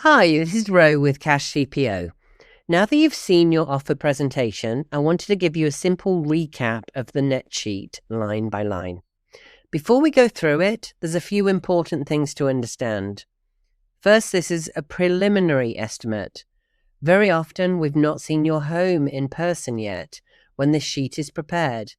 Hi, this is Ro with CashCPO. Now that you've seen your offer presentation, I wanted to give you a simple recap of the net sheet line by line. Before we go through it, there's a few important things to understand. First, this is a preliminary estimate. Very often, we've not seen your home in person yet when this sheet is prepared.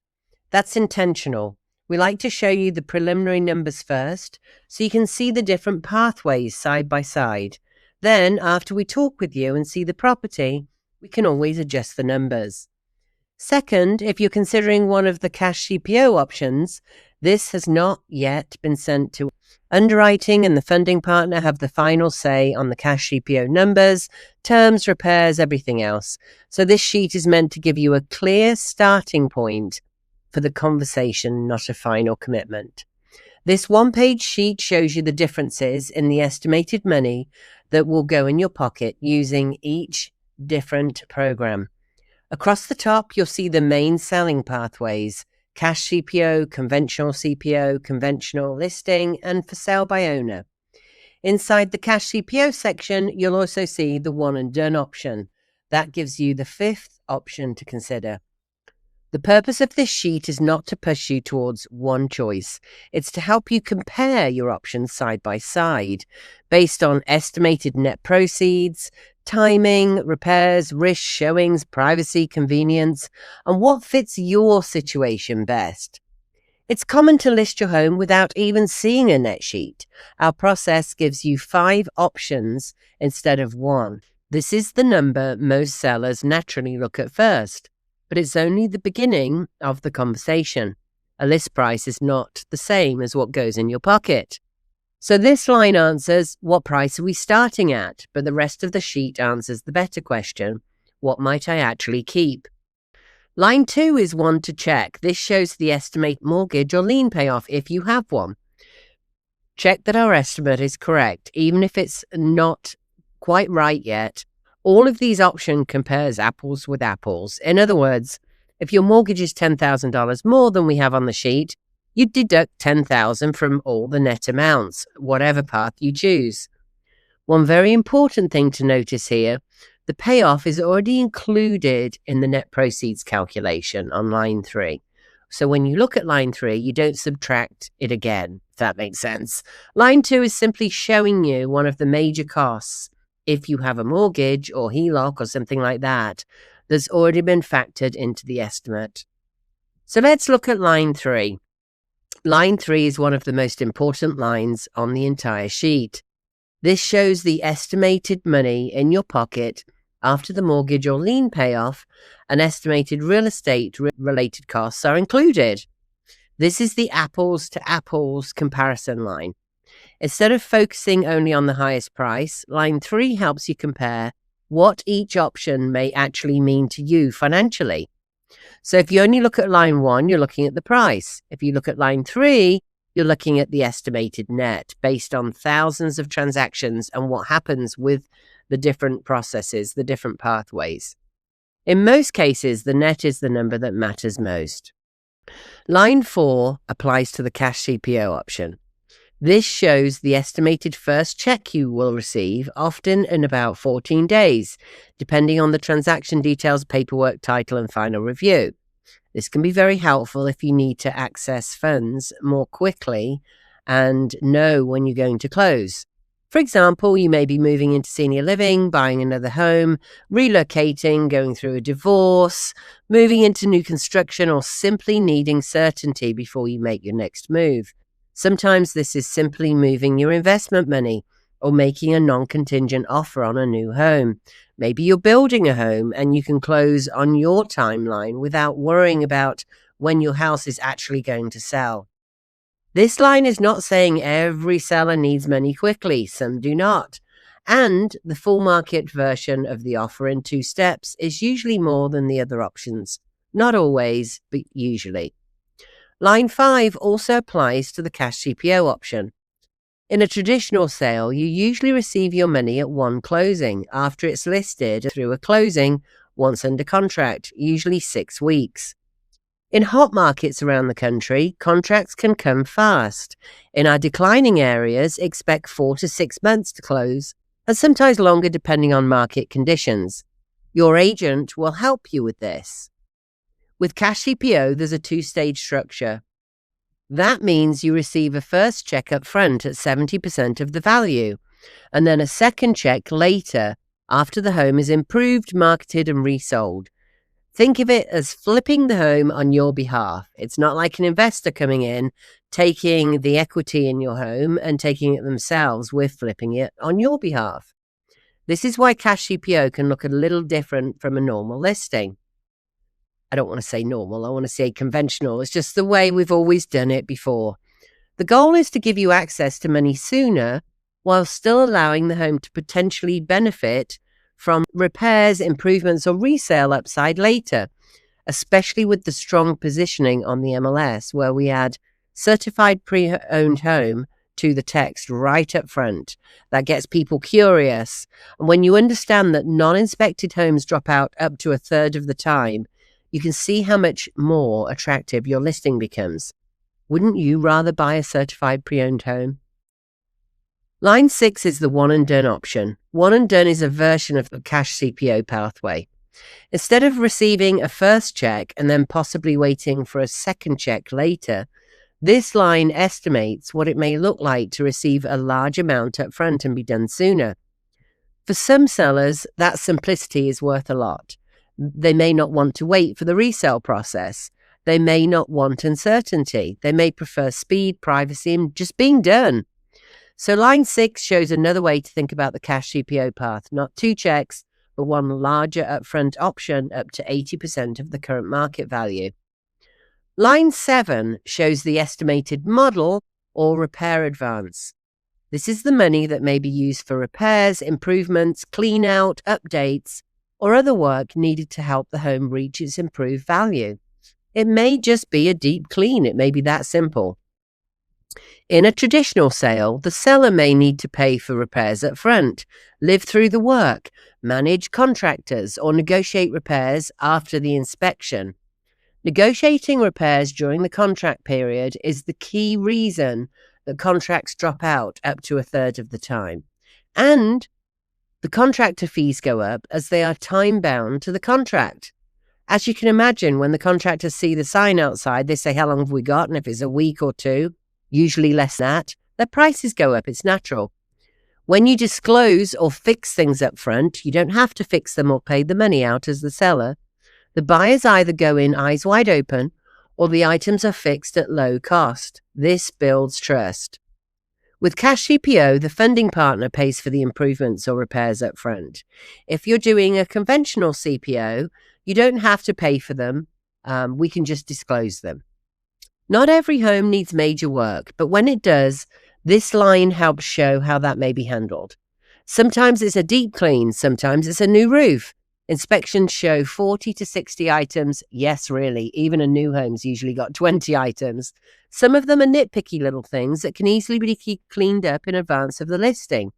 That's intentional. We like to show you the preliminary numbers first so you can see the different pathways side by side. Then, after we talk with you and see the property, we can always adjust the numbers. Second, if you're considering one of the CashCPO options, this has not yet been sent to underwriting, and the funding partner have the final say on the CashCPO numbers, terms, repairs, everything else. So this sheet is meant to give you a clear starting point for the conversation, not a final commitment. This one-page sheet shows you the differences in the estimated money that will go in your pocket using each different program. Across the top, you'll see the main selling pathways: CashCPO, conventional CPO, conventional listing, and for sale by owner. Inside the CashCPO section, you'll also see the one and done option. That gives you the fifth option to consider. The purpose of this sheet is not to push you towards one choice. It's to help you compare your options side by side based on estimated net proceeds, timing, repairs, risk, showings, privacy, convenience, and what fits your situation best. It's common to list your home without even seeing a net sheet. Our process gives you 5 options instead of 1. This is the number most sellers naturally look at first. But it's only the beginning of the conversation. A list price is not the same as what goes in your pocket. So this line answers, what price are we starting at? But the rest of the sheet answers the better question, what might I actually keep? Line 2 is one to check. This shows the estimated mortgage or lien payoff if you have one. Check that our estimate is correct, even if it's not quite right yet. All of these options compares apples with apples. In other words, if your mortgage is $10,000 more than we have on the sheet, you deduct $10,000 from all the net amounts, whatever path you choose. One very important thing to notice here, the payoff is already included in the net proceeds calculation on line 3. So when you look at line 3, you don't subtract it again, if that makes sense. Line 2 is simply showing you one of the major costs. If you have a mortgage or HELOC or something like that, that's already been factored into the estimate. So let's look at line 3. Line 3 is one of the most important lines on the entire sheet. This shows the estimated money in your pocket after the mortgage or lien payoff, and estimated real estate related costs are included. This is the apples to apples comparison line. Instead of focusing only on the highest price, line 3 helps you compare what each option may actually mean to you financially. So if you only look at line 1, you're looking at the price. If you look at line 3, you're looking at the estimated net based on thousands of transactions and what happens with the different processes, the different pathways. In most cases, the net is the number that matters most. Line 4 applies to the CashCPO option. This shows the estimated first check you will receive, often in about 14 days, depending on the transaction details, paperwork, title, and final review. This can be very helpful if you need to access funds more quickly and know when you're going to close. For example, you may be moving into senior living, buying another home, relocating, going through a divorce, moving into new construction, or simply needing certainty before you make your next move. Sometimes this is simply moving your investment money or making a non-contingent offer on a new home. Maybe you're building a home and you can close on your timeline without worrying about when your house is actually going to sell. This line is not saying every seller needs money quickly. Some do not. And the full market version of the offer in 2 steps is usually more than the other options. Not always, but usually. Line 5 also applies to the CashCPO option. In a traditional sale, you usually receive your money at one closing after it's listed through a closing once under contract, usually 6 weeks. In hot markets around the country, contracts can come fast. In our declining areas, expect 4 to 6 months to close. and sometimes longer depending on market conditions. Your agent will help you with this. With CashCPO, there's a two-stage structure. That means you receive a first check up front at 70% of the value, and then a second check later after the home is improved, marketed, and resold. Think of it as flipping the home on your behalf. It's not like an investor coming in, taking the equity in your home and taking it themselves. We're flipping it on your behalf. This is why CashCPO can look a little different from a normal listing. I don't want to say normal, I want to say conventional. It's just the way we've always done it before. The goal is to give you access to money sooner while still allowing the home to potentially benefit from repairs, improvements, or resale upside later, especially with the strong positioning on the MLS, where we add certified pre-owned home to the text right up front. That gets people curious. And when you understand that non-inspected homes drop out up to a third of the time, you can see how much more attractive your listing becomes. Wouldn't you rather buy a certified pre-owned home? Line 6 is the one and done option. One and done is a version of the CashCPO pathway. Instead of receiving a first check and then possibly waiting for a second check later, this line estimates what it may look like to receive a large amount up front and be done sooner. For some sellers, that simplicity is worth a lot. They may not want to wait for the resale process. They may not want uncertainty. They may prefer speed, privacy, and just being done. So line 6 shows another way to think about the CashCPO path. Not 2 checks, but one larger upfront option up to 80% of the current market value. Line 7 shows the estimated model or repair advance. This is the money that may be used for repairs, improvements, clean out, updates, or other work needed to help the home reach its improved value. It may just be a deep clean. It may be that simple. In a traditional sale, the seller may need to pay for repairs up front, live through the work, manage contractors, or negotiate repairs after the inspection. Negotiating repairs during the contract period is the key reason that contracts drop out up to a third of the time. And the contractor fees go up as they are time-bound to the contract. As you can imagine, when the contractors see the sign outside, they say, how long have we got? And if it's a week or two, usually less than that, their prices go up. It's natural. When you disclose or fix things up front, you don't have to fix them or pay the money out as the seller. The buyers either go in eyes wide open or the items are fixed at low cost. This builds trust. With CashCPO, the funding partner pays for the improvements or repairs up front. If you're doing a conventional CPO, you don't have to pay for them. We can just disclose them. Not every home needs major work, but when it does, this line helps show how that may be handled. Sometimes it's a deep clean, sometimes it's a new roof. Inspections show 40 to 60 items. Yes, really, even a new home's usually got 20 items. Some of them are nitpicky little things that can easily be cleaned up in advance of the listing.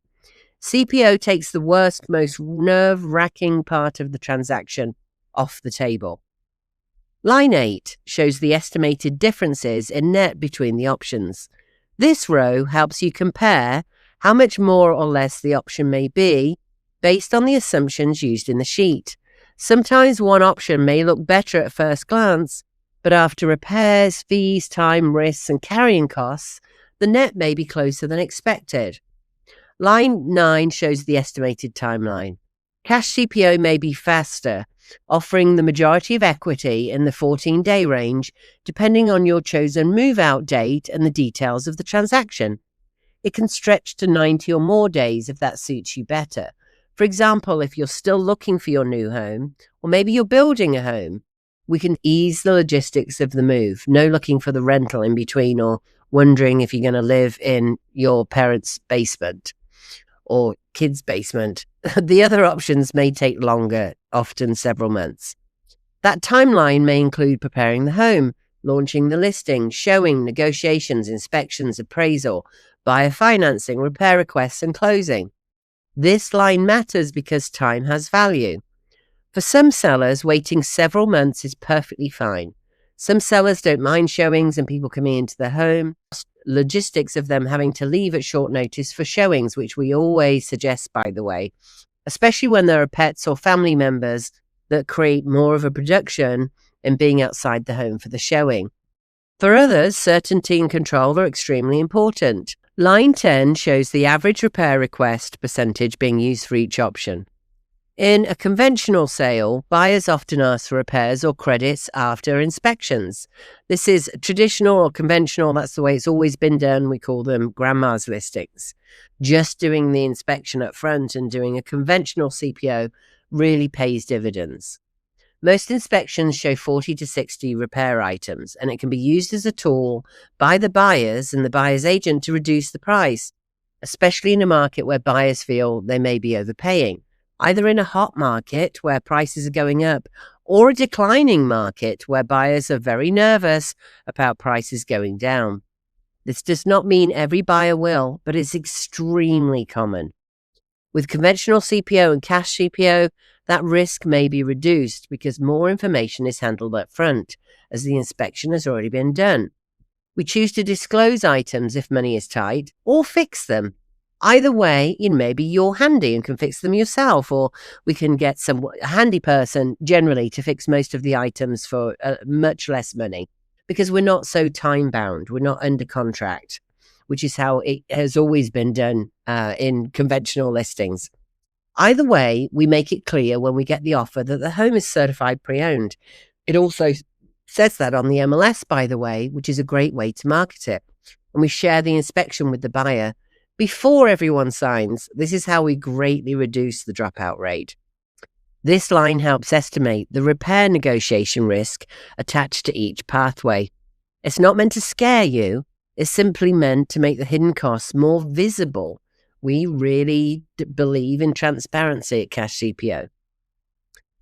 CPO takes the worst, most nerve-wracking part of the transaction off the table. Line 8 shows the estimated differences in net between the options. This row helps you compare how much more or less the option may be based on the assumptions used in the sheet. Sometimes one option may look better at first glance, but after repairs, fees, time, risks, and carrying costs, the net may be closer than expected. Line 9 shows the estimated timeline. CashCPO may be faster, offering the majority of equity in the 14-day range, depending on your chosen move-out date and the details of the transaction. It can stretch to 90 or more days if that suits you better. For example, if you're still looking for your new home, or maybe you're building a home, we can ease the logistics of the move. No looking for the rental in between or wondering if you're going to live in your parents' basement or kids' basement. The other options may take longer, often several months. That timeline may include preparing the home, launching the listing, showing, negotiations, inspections, appraisal, buyer financing, repair requests, and closing. This line matters because time has value. For some sellers, waiting several months is perfectly fine. Some sellers don't mind showings and people coming into their home. Logistics of them having to leave at short notice for showings, which we always suggest, by the way, especially when there are pets or family members that create more of a production in being outside the home for the showing. For others, certainty and control are extremely important. Line 10 shows the average repair request percentage being used for each option. In a conventional sale, buyers often ask for repairs or credits after inspections. This is traditional or conventional. That's the way it's always been done. We call them grandma's listings. Just doing the inspection up front and doing a conventional CPO really pays dividends. Most inspections show 40 to 60 repair items, and it can be used as a tool by the buyers and the buyer's agent to reduce the price, especially in a market where buyers feel they may be overpaying, either in a hot market where prices are going up or a declining market where buyers are very nervous about prices going down. This does not mean every buyer will, but it's extremely common. With conventional CPO and CashCPO, that risk may be reduced because more information is handled up front, as the inspection has already been done. We choose to disclose items if money is tight, or fix them. Either way, maybe you're handy and can fix them yourself, or we can get a handy person generally to fix most of the items for much less money, because we're not so time-bound. We're not under contract, which is how it has always been done in conventional listings. Either way, we make it clear when we get the offer that the home is certified pre-owned. It also says that on the MLS, by the way, which is a great way to market it. And we share the inspection with the buyer before everyone signs. This is how we greatly reduce the dropout rate. This line helps estimate the repair negotiation risk attached to each pathway. It's not meant to scare you. It's simply meant to make the hidden costs more visible. We really believe in transparency at CashCPO.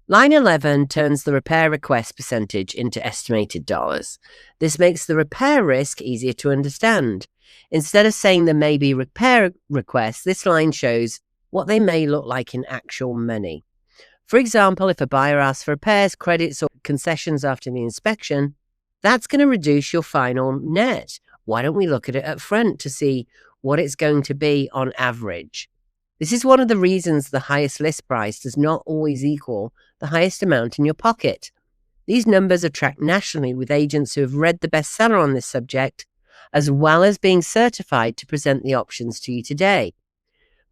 Line 11 turns the repair request percentage into estimated dollars. This makes the repair risk easier to understand. Instead of saying there may be repair requests, this line shows what they may look like in actual money. For example, if a buyer asks for repairs, credits, or concessions after the inspection, that's going to reduce your final net. Why don't we look at it up front to see what it's going to be on average? This is one of the reasons the highest list price does not always equal the highest amount in your pocket. These numbers are tracked nationally with agents who have read the bestseller on this subject, as well as being certified to present the options to you today.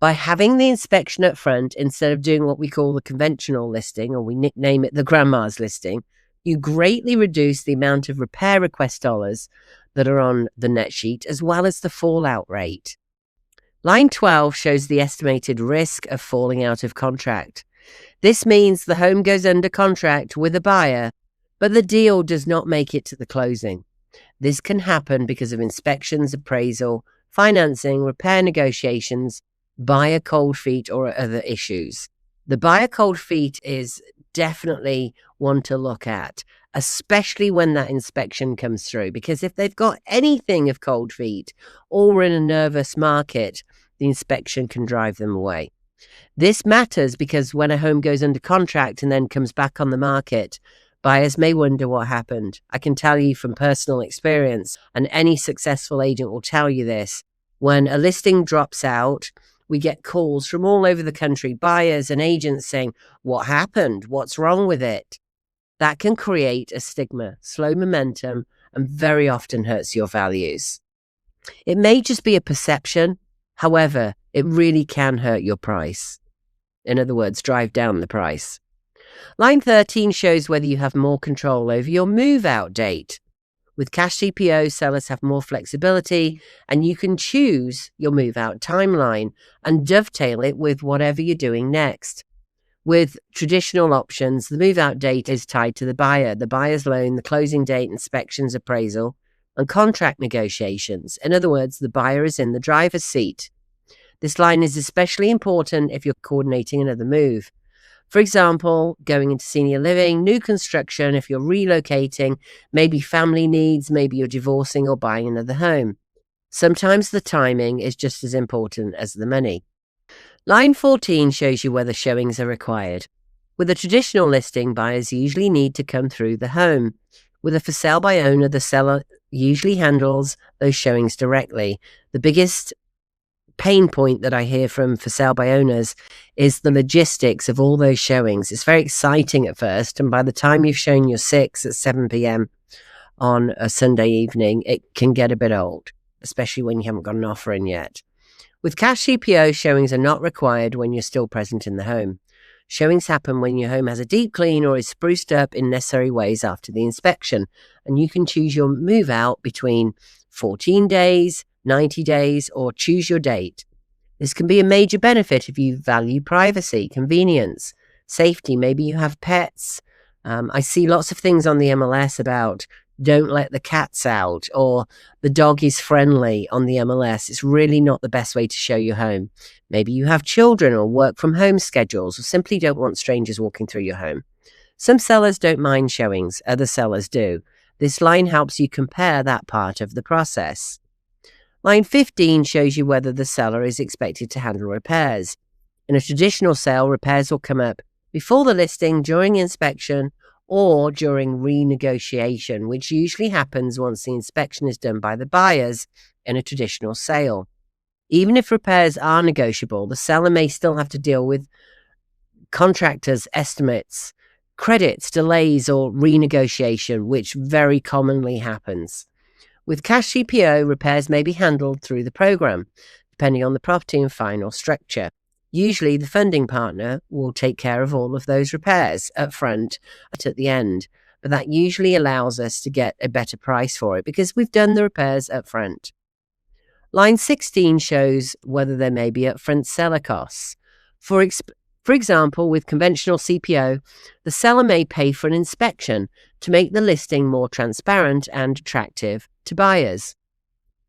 By having the inspection up front instead of doing what we call the conventional listing, or we nickname it the grandma's listing, you greatly reduce the amount of repair request dollars that are on the net sheet, as well as the fallout rate. Line 12 shows the estimated risk of falling out of contract. This means the home goes under contract with a buyer, but the deal does not make it to the closing. This can happen because of inspections, appraisal, financing, repair negotiations, buyer cold feet, or other issues. The buyer cold feet is definitely one to look at, especially when that inspection comes through, because if they've got anything of cold feet or we're in a nervous market, the inspection can drive them away. This matters because when a home goes under contract and then comes back on the market, buyers may wonder what happened. I can tell you from personal experience, and any successful agent will tell you this, when a listing drops out, we get calls from all over the country, buyers and agents saying, what happened? What's wrong with it? That can create a stigma, slow momentum, and very often hurts your values. It may just be a perception. However, it really can hurt your price. In other words, drive down the price. Line 13 shows whether you have more control over your move-out date. With CashCPO, sellers have more flexibility, and you can choose your move-out timeline and dovetail it with whatever you're doing next. With traditional options, the move-out date is tied to the buyer's loan, the closing date, inspections, appraisal, and contract negotiations. In other words, the buyer is in the driver's seat. This line is especially important if you're coordinating another move. For example, going into senior living, new construction, if you're relocating, maybe family needs, maybe you're divorcing or buying another home. Sometimes the timing is just as important as the money. Line 14 shows you whether showings are required. With a traditional listing, buyers usually need to come through the home. With a for sale by owner, the seller usually handles those showings directly. The biggest pain point that I hear from for sale by owners is the logistics of all those showings. It's very exciting at first, and by the time you've shown your 6 at 7 p.m. on a Sunday evening, it can get a bit old, especially when you haven't got an offer in yet. With CashCPO, showings are not required when you're still present in the home. Showings happen when your home has a deep clean or is spruced up in necessary ways after the inspection, and you can choose your move out between 14 days, 90 days, or choose your date. This can be a major benefit if you value privacy, convenience, safety. Maybe you have pets. I see lots of things on the MLS about don't let the cats out, or the dog is friendly on the MLS. It's really not the best way to show your home. Maybe you have children or work from home schedules, or simply don't want strangers walking through your home. Some sellers don't mind showings, other sellers do. This line helps you compare that part of the process. Line 15 shows you whether the seller is expected to handle repairs. In a traditional sale, repairs will come up before the listing, during inspection, or during renegotiation, which usually happens once the inspection is done by the buyers in a traditional sale. Even if repairs are negotiable, the seller may still have to deal with contractors' estimates, credits, delays, or renegotiation, which very commonly happens. With CashCPO, repairs may be handled through the program, depending on the property and final structure. Usually, the funding partner will take care of all of those repairs up front and at the end, but that usually allows us to get a better price for it because we've done the repairs up front. Line 16 shows whether there may be upfront seller costs. For example, with conventional CPO, the seller may pay for an inspection to make the listing more transparent and attractive to buyers.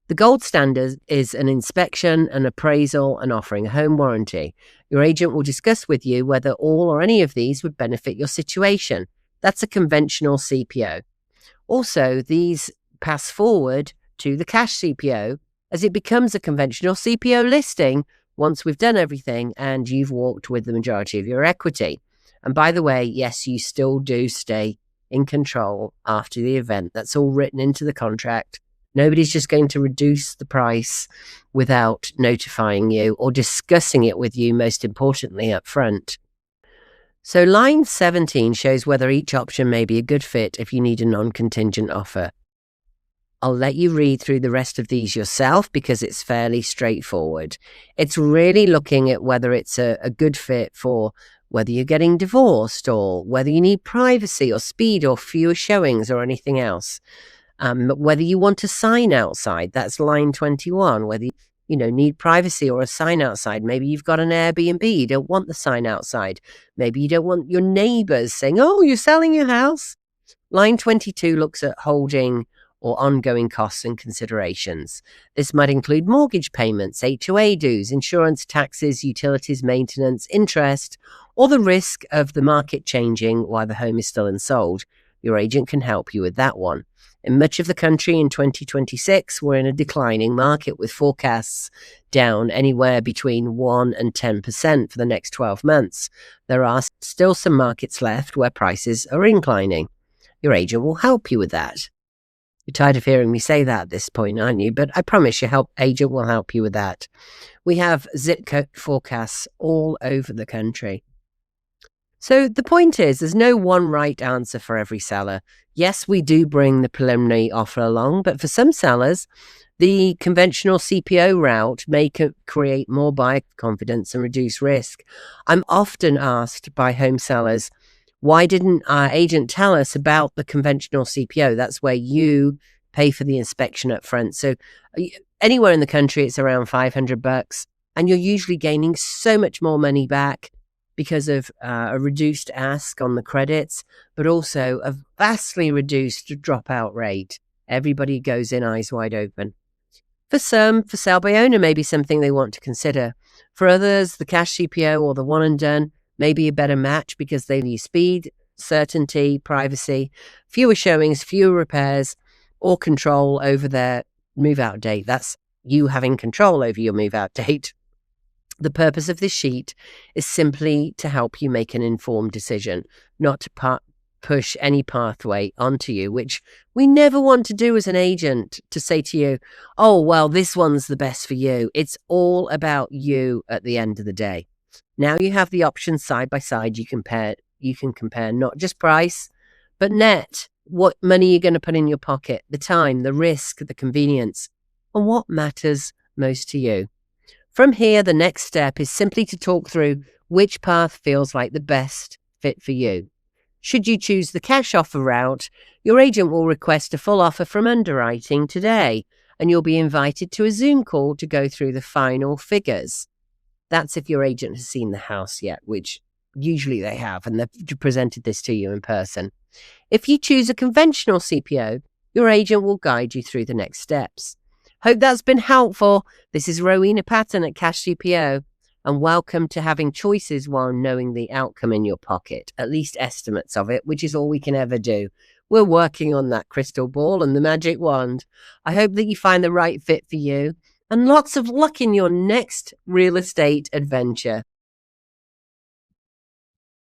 The gold standard is an inspection, an appraisal, and offering a home warranty. Your agent will discuss with you whether all or any of these would benefit your situation. That's a conventional CPO. Also, these pass forward to the CashCPO as it becomes a conventional CPO listing once we've done everything and you've walked with the majority of your equity. And by the way, yes, you still do stay in control after the event. That's all written into the contract. Nobody's just going to reduce the price without notifying you or discussing it with you, most importantly, up front. So line 17 shows whether each option may be a good fit if you need a non-contingent offer. I'll let you read through the rest of these yourself because it's fairly straightforward. It's really looking at whether it's a good fit for whether you're getting divorced or whether you need privacy or speed or fewer showings or anything else. Whether you want a sign outside, that's line 21, whether you need privacy or a sign outside. Maybe you've got an Airbnb, you don't want the sign outside. Maybe you don't want your neighbors saying, oh, you're selling your house. Line 22 looks at holding or ongoing costs and considerations. This might include mortgage payments, HOA dues, insurance, taxes, utilities, maintenance, interest, or the risk of the market changing while the home is still unsold. Your agent can help you with that one. In much of the country in 2026, we're in a declining market with forecasts down anywhere between 1 and 10% for the next 12 months. There are still some markets left where prices are inclining. Your agent will help you with that. You're tired of hearing me say that at this point, aren't you? But I promise your agent will help you with that. We have zip code forecasts all over the country. So the point is, there's no one right answer for every seller. Yes, we do bring the preliminary offer along, but for some sellers, the conventional CPO route may create more buyer confidence and reduce risk. I'm often asked by home sellers, why didn't our agent tell us about the conventional CPO? That's where you pay for the inspection up front. So anywhere in the country, it's around $500, and you're usually gaining so much more money back because of a reduced ask on the credits, but also a vastly reduced dropout rate. Everybody goes in eyes wide open. For some, for sale by owner may be something they want to consider. For others, the CashCPO or the one and done may be a better match because they need speed, certainty, privacy, fewer showings, fewer repairs, or control over their move-out date. That's you having control over your move-out date. The purpose of this sheet is simply to help you make an informed decision, not to push any pathway onto you, which we never want to do as an agent, to say to you, oh, well, this one's the best for you. It's all about you at the end of the day. Now you have the options side by side. You can compare not just price, but net, what money you're going to put in your pocket, the time, the risk, the convenience, and what matters most to you. From here, the next step is simply to talk through which path feels like the best fit for you. Should you choose the cash offer route, your agent will request a full offer from underwriting today, and you'll be invited to a Zoom call to go through the final figures. That's if your agent has seen the house yet, which usually they have, and they've presented this to you in person. If you choose a conventional CPO, your agent will guide you through the next steps. Hope that's been helpful. This is Rowena Patton at CashCPO, and welcome to having choices while knowing the outcome in your pocket, at least estimates of it, which is all we can ever do. We're working on that crystal ball and the magic wand. I hope that you find the right fit for you, and lots of luck in your next real estate adventure.